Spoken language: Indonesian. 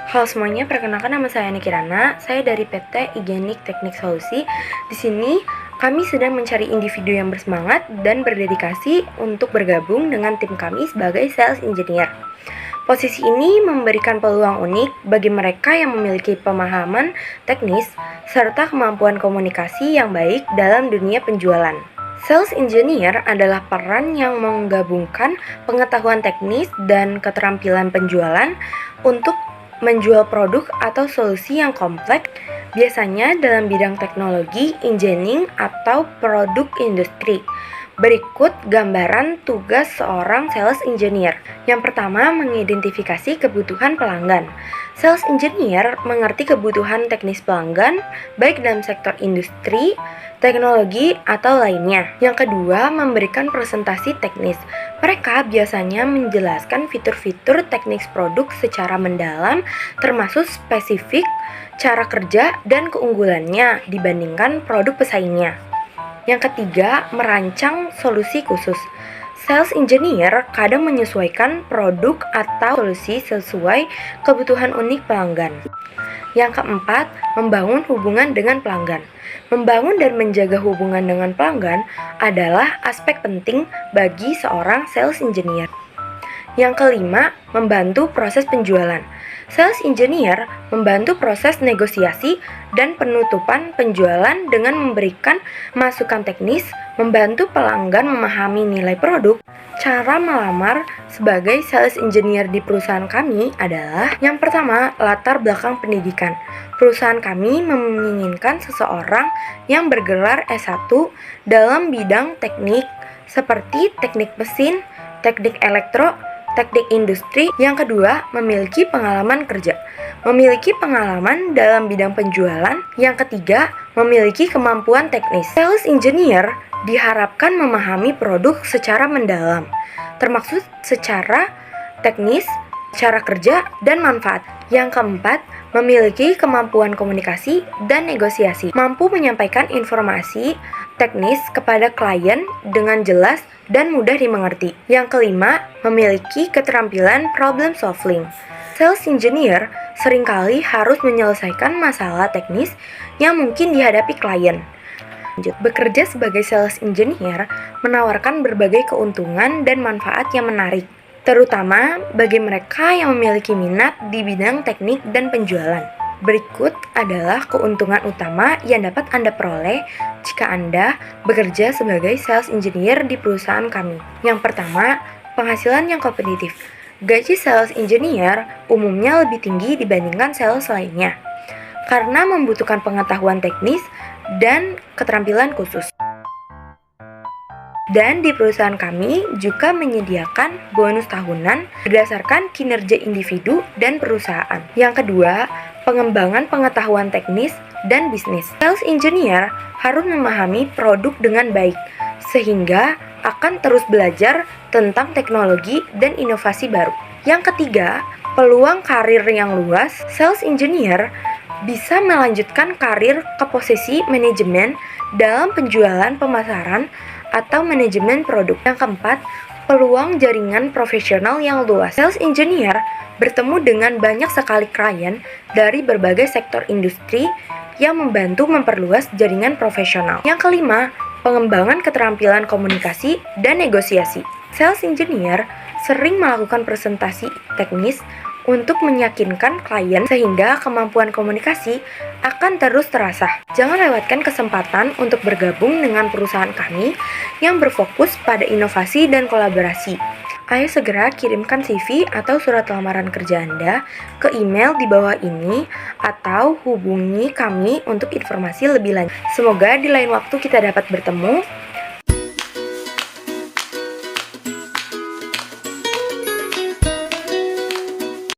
Halo semuanya, perkenalkan nama saya Niki Rana. Saya dari PT Igenik Teknik Solusi. Di sini kami sedang mencari individu yang bersemangat dan berdedikasi untuk bergabung dengan tim kami sebagai sales engineer. Posisi ini memberikan peluang unik bagi mereka yang memiliki pemahaman teknis serta kemampuan komunikasi yang baik dalam dunia penjualan. Sales engineer adalah peran yang menggabungkan pengetahuan teknis dan keterampilan penjualan untuk menjual produk atau solusi yang kompleks, biasanya dalam bidang teknologi, engineering, atau produk industri. Berikut gambaran tugas seorang sales engineer. Yang pertama, mengidentifikasi kebutuhan pelanggan. Sales engineer mengerti kebutuhan teknis pelanggan, baik dalam sektor industri, teknologi, atau lainnya. Yang kedua, memberikan presentasi teknis. Mereka biasanya menjelaskan fitur-fitur teknis produk secara mendalam, termasuk spesifik, cara kerja, dan keunggulannya dibandingkan produk pesaingnya. Yang ketiga, merancang solusi khusus. Sales engineer kadang menyesuaikan produk atau solusi sesuai kebutuhan unik pelanggan. Yang keempat, membangun hubungan dengan pelanggan. Membangun dan menjaga hubungan dengan pelanggan adalah aspek penting bagi seorang sales engineer. Yang kelima, membantu proses penjualan. Sales engineer membantu proses negosiasi dan penutupan penjualan dengan memberikan masukan teknis, membantu pelanggan memahami nilai produk. Cara melamar sebagai sales engineer di perusahaan kami adalah: yang pertama, latar belakang pendidikan. Perusahaan kami menginginkan seseorang yang bergelar S1 dalam bidang teknik seperti teknik mesin, teknik elektro, teknik industri. Yang kedua, memiliki pengalaman kerja. Memiliki pengalaman dalam bidang penjualan. Yang ketiga, memiliki kemampuan teknis. Sales engineer diharapkan memahami produk secara mendalam, termasuk secara teknis, cara kerja, dan manfaat. Yang keempat, memiliki kemampuan komunikasi dan negosiasi. Mampu menyampaikan informasi teknis kepada klien dengan jelas dan mudah dimengerti. Yang kelima, memiliki keterampilan problem solving. Sales engineer seringkali harus menyelesaikan masalah teknis yang mungkin dihadapi klien. Bekerja sebagai sales engineer menawarkan berbagai keuntungan dan manfaat yang menarik, terutama bagi mereka yang memiliki minat di bidang teknik dan penjualan. Berikut adalah keuntungan utama yang dapat Anda peroleh jika Anda bekerja sebagai sales engineer di perusahaan kami. Yang pertama, penghasilan yang kompetitif. Gaji sales engineer umumnya lebih tinggi dibandingkan sales lainnya karena membutuhkan pengetahuan teknis dan keterampilan khusus. Dan di perusahaan kami juga menyediakan bonus tahunan berdasarkan kinerja individu dan perusahaan. Yang kedua, pengembangan pengetahuan teknis dan bisnis. Sales engineer harus memahami produk dengan baik, sehingga akan terus belajar tentang teknologi dan inovasi baru. Yang ketiga, peluang karir yang luas. Sales engineer bisa melanjutkan karir ke posisi manajemen dalam penjualan, pemasaran, atau manajemen produk. Yang keempat, peluang jaringan profesional yang luas. Sales engineer bertemu dengan banyak sekali klien dari berbagai sektor industri yang membantu memperluas jaringan profesional. Yang kelima, pengembangan keterampilan komunikasi dan negosiasi. Sales engineer sering melakukan presentasi teknis untuk meyakinkan klien sehingga kemampuan komunikasi akan terus terasah. Jangan lewatkan kesempatan untuk bergabung dengan perusahaan kami yang berfokus pada inovasi dan kolaborasi. Ayo segera kirimkan CV atau surat lamaran kerja Anda ke email di bawah ini atau hubungi kami untuk informasi lebih lanjut. Semoga di lain waktu kita dapat bertemu.